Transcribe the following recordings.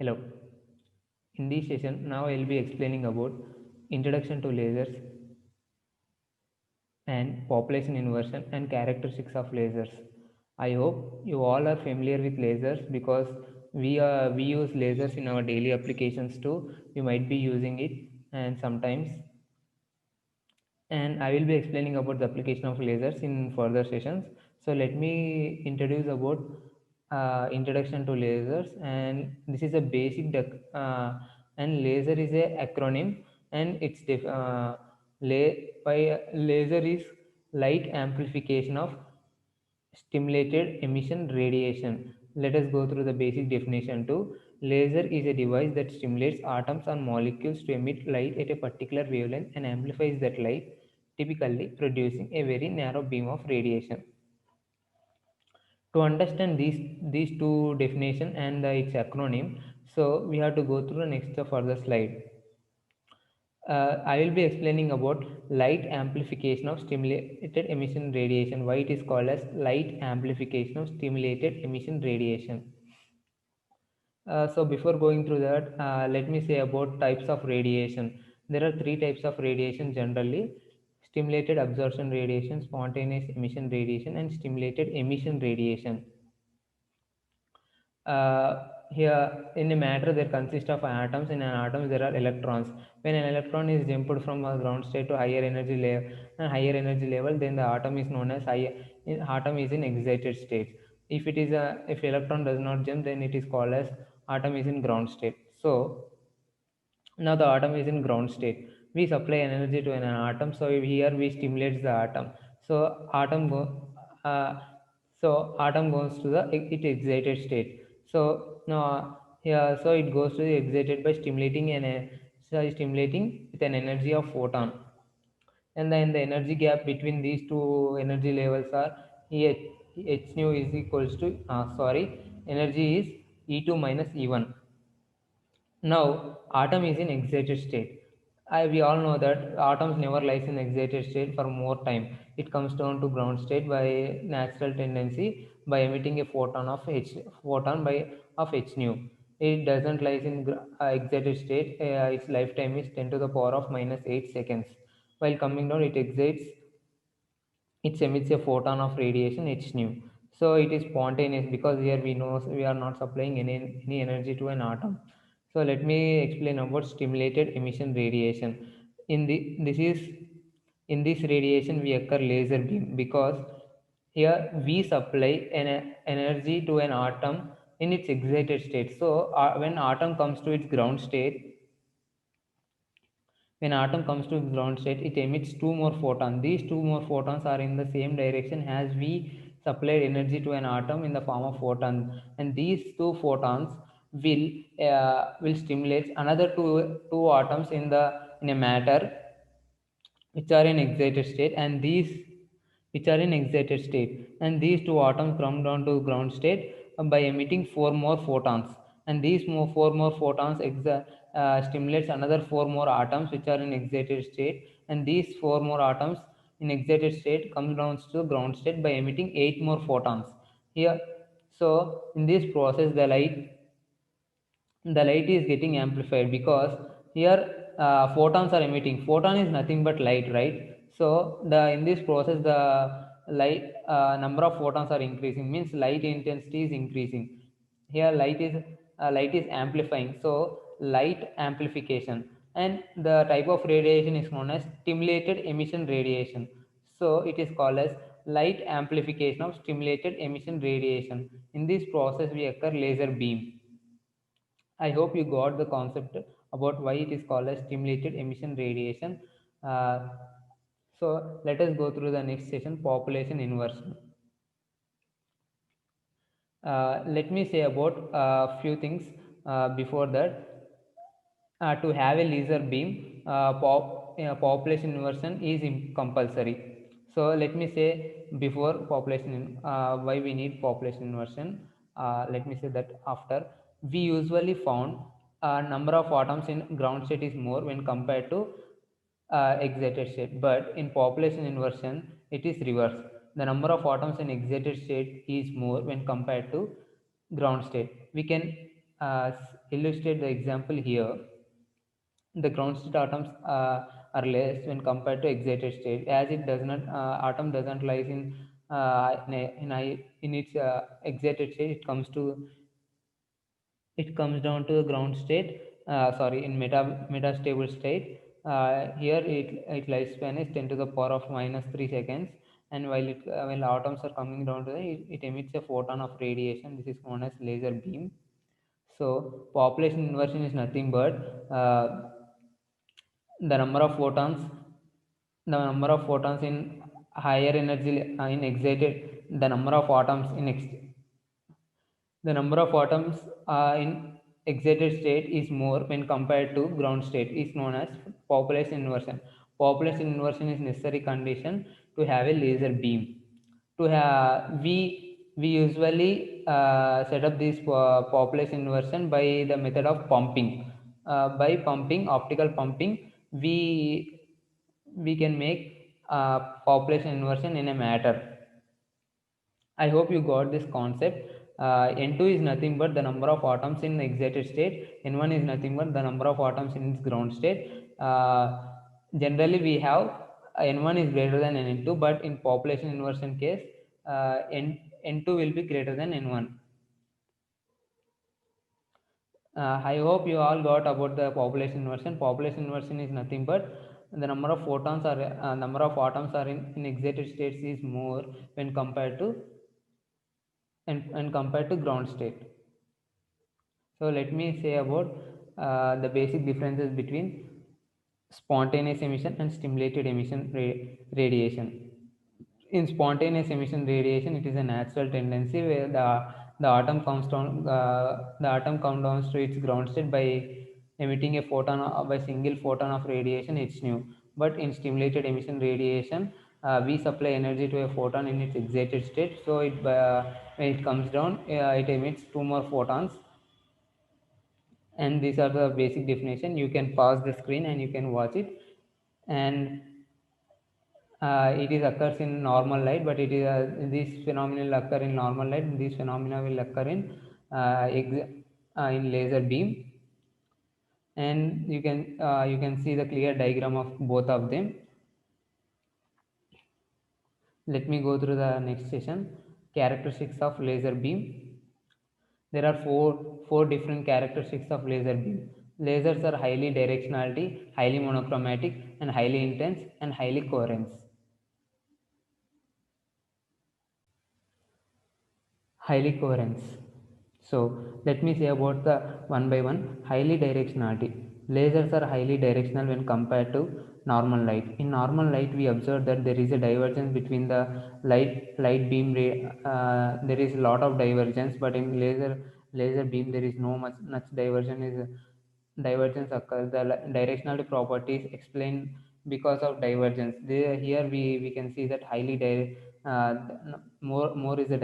Hello. In this session, now I will be explaining about introduction to lasers and population inversion and characteristics of lasers. I hope you all are familiar with lasers because we use lasers in our daily applications too. You might be using it and sometimes, and I will be explaining about the application of lasers in further sessions. So let me introduce about introduction to lasers, and this is a and laser is a acronym, and laser is light amplification of stimulated emission radiation. Let us go through the basic definition too. Laser is a device that stimulates atoms or molecules to emit light at a particular wavelength and amplifies that light, typically producing a very narrow beam of radiation. To understand these two definition and its acronym, so we have to go through the next further slide. I will be explaining about light amplification of stimulated emission radiation. Why it is called as light amplification of stimulated emission radiation. So before going through that, let me say about types of radiation. There are three types of radiation generally: stimulated absorption radiation, spontaneous emission radiation, and stimulated emission radiation. Here in a matter there consists of atoms. In an atom there are electrons. When an electron is jumped from a ground state to higher energy level, then the atom is known as atom is in excited state. If electron does not jump, then it is called as atom is in ground state. So now the atom is in ground state. We supply energy to an atom, so here we stimulate the atom. So uh, atom goes to the it excited state. So now here, so it goes to the excited by stimulating with an energy of photon. And then the energy gap between these two energy levels are H, H nu is equals to energy is E2 minus E1. Now, atom is in excited state. We all know that atoms never lies in excited state for more time. It comes down to ground state by natural tendency by emitting a photon of H nu. It doesn't lies in excited state. Its lifetime is 10 to the power of minus 8 seconds. While coming down, it emits a photon of radiation H nu. So it is spontaneous because here we know we are not supplying any energy to an atom. So let me explain about stimulated emission radiation. In this radiation we occur laser beam because here we supply energy to an atom in its excited state. So when atom comes to its ground state, when atom comes to ground state, it emits two more photons. These two more photons are in the same direction as we supplied energy to an atom in the form of photons, and these two photons will stimulate another two atoms in a matter which are in excited state, and these two atoms come down to ground state by emitting four more photons, and four more photons stimulates another four more atoms which are in excited state, and these four more atoms in excited state comes down to ground state by emitting eight more photons here. So in this process the light is getting amplified because here photons are emitting. Photon is nothing but light, right? So the in this process the light number of photons are increasing, means light intensity is increasing. Here light is amplifying, so light amplification. And the type of radiation is known as stimulated emission radiation. So it is called as light amplification of stimulated emission radiation. In this process we occur laser beam. I hope you got the concept about why it is called as stimulated emission radiation. Uh, so let us go through the next session, population inversion. Let me say about a few things before that. To have a laser beam, population inversion is compulsory. So let me say before why we need population inversion. Let me say that after. We usually found number of atoms in ground state is more when compared to excited state, but in population inversion it is reverse. The number of atoms in excited state is more when compared to ground state. We can illustrate the example here. The ground state atoms are less when compared to excited state, as it does not atom doesn't lies in its excited state. It comes down to the ground state, sorry, in metastable state. Here it lifespan is 10 to the power of minus 3 seconds, and while atoms are coming down to it emits a photon of radiation. This is known as laser beam. So population inversion is nothing but the number of photons in higher energy in excited the number of atoms in the number of atoms in excited state is more when compared to ground state, is known as population inversion. Population inversion is necessary condition to have a laser beam. To have we usually set up this population inversion by the method of pumping. By pumping, optical pumping, we can make population inversion in a matter. I hope you got this concept. N2 is nothing but the number of atoms in excited state. N1 is nothing but the number of atoms in its ground state. Generally, we have N1 is greater than N2, but in population inversion case, N2 will be greater than N1. I hope you all got about the population inversion. Population inversion is nothing but the number of photons or number of atoms are in excited states is more when compared to and compared to ground state. So let me say about the basic differences between spontaneous emission and stimulated emission radiation. In spontaneous emission radiation, it is a natural tendency where the atom comes down the atom comes down to its ground state by emitting a photon by single photon of radiation h nu. But in stimulated emission radiation, we supply energy to a photon in its excited state, so when it comes down, it emits two more photons. And these are the basic definition. You can pause the screen and you can watch it. And it is occurs in normal light, but it is this phenomena will occur in normal light, and these phenomena will occur in laser beam. And you can see the clear diagram of both of them. Let me go through the next session. Characteristics of laser beam. There are four different characteristics of laser beam. Lasers are highly directionality, highly monochromatic, and highly intense, and highly coherence. Highly coherence. So let me say about the one by one. Highly directionality. Lasers are highly directional when compared to normal light. In normal light, we observe that there is a divergence between the light beam ray. There is a lot of divergence, but in laser beam there is no much divergence occurs. The directionality properties explain because of divergence. Here we can see that uh, more is a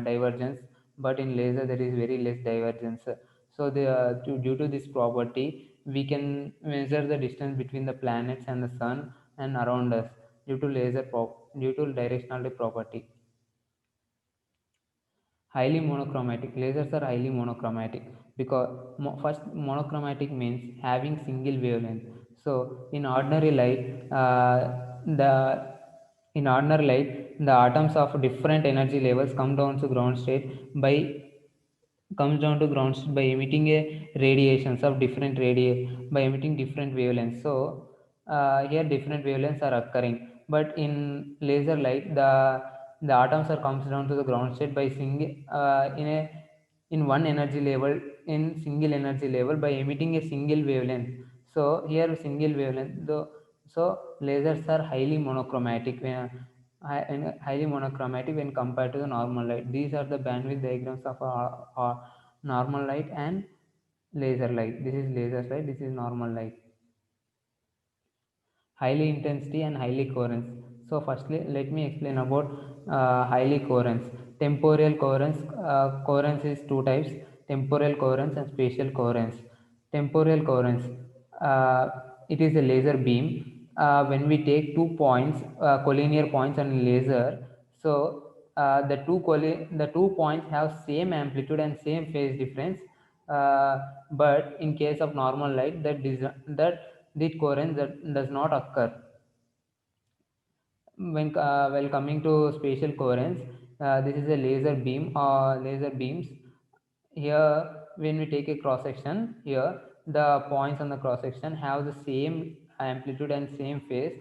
divergence, but in laser there is very less divergence. So due to this property, we can measure the distance between the planets and the sun and around us due to due to directionality property. Highly monochromatic. Lasers are highly monochromatic because first, monochromatic means having single wavelength. So the in ordinary light, the atoms of different energy levels comes down to ground state by emitting a radiations of different by emitting different wavelengths. So here different wavelengths are occurring, but in laser light, the atoms are comes down to the ground state by single in one energy level, in single energy level, by emitting a single wavelength. So here single wavelength though. So lasers are highly monochromatic highly monochromatic when compared to the normal light. These are the bandwidth diagrams of normal light and laser light. This is laser light, this is normal light. Highly intensity and highly coherence. So firstly, let me explain about highly coherence. Temporal coherence. Coherence is two types: temporal coherence and spatial coherence. Temporal coherence. It is a laser beam. When we take 2 points, collinear points on laser, so the two points have same amplitude and same phase difference. but in case of normal light, that the coherence that does not occur. While coming to spatial coherence, this is a laser beam or laser beams. Here, when we take a cross section, here the points on the cross section have the same amplitude and same phase.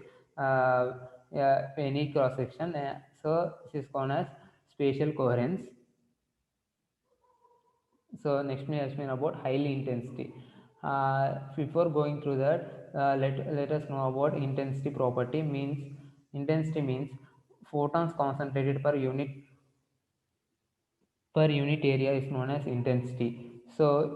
Any cross section, so this is called as spatial coherence. So next me ask me about highly intensity. Before going through that, let us know about intensity property. Means intensity means photons concentrated per unit area is known as intensity. So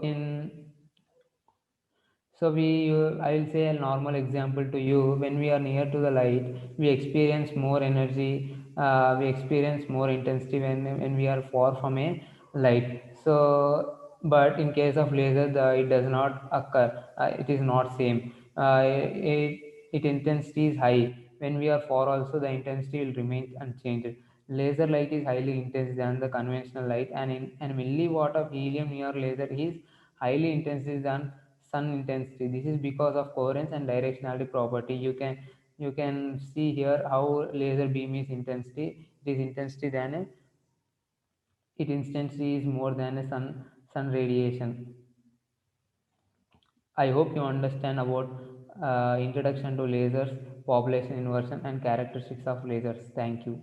I will say a normal example to you. When we are near to the light, we experience more energy, we experience more intensity when we are far from a light. So, but in case of laser, it does not occur. It is not same. It intensity is high. When we are far, also the intensity will remain unchanged. Laser light is highly intense than the conventional light, and a milliwatt of helium near laser is highly intense than sun intensity. This is because of coherence and directionality property. You can see here how laser beam is intensity. It is intensity than a it intensity is more than a sun radiation. I hope you understand about introduction to lasers, population inversion, and characteristics of lasers. Thank you.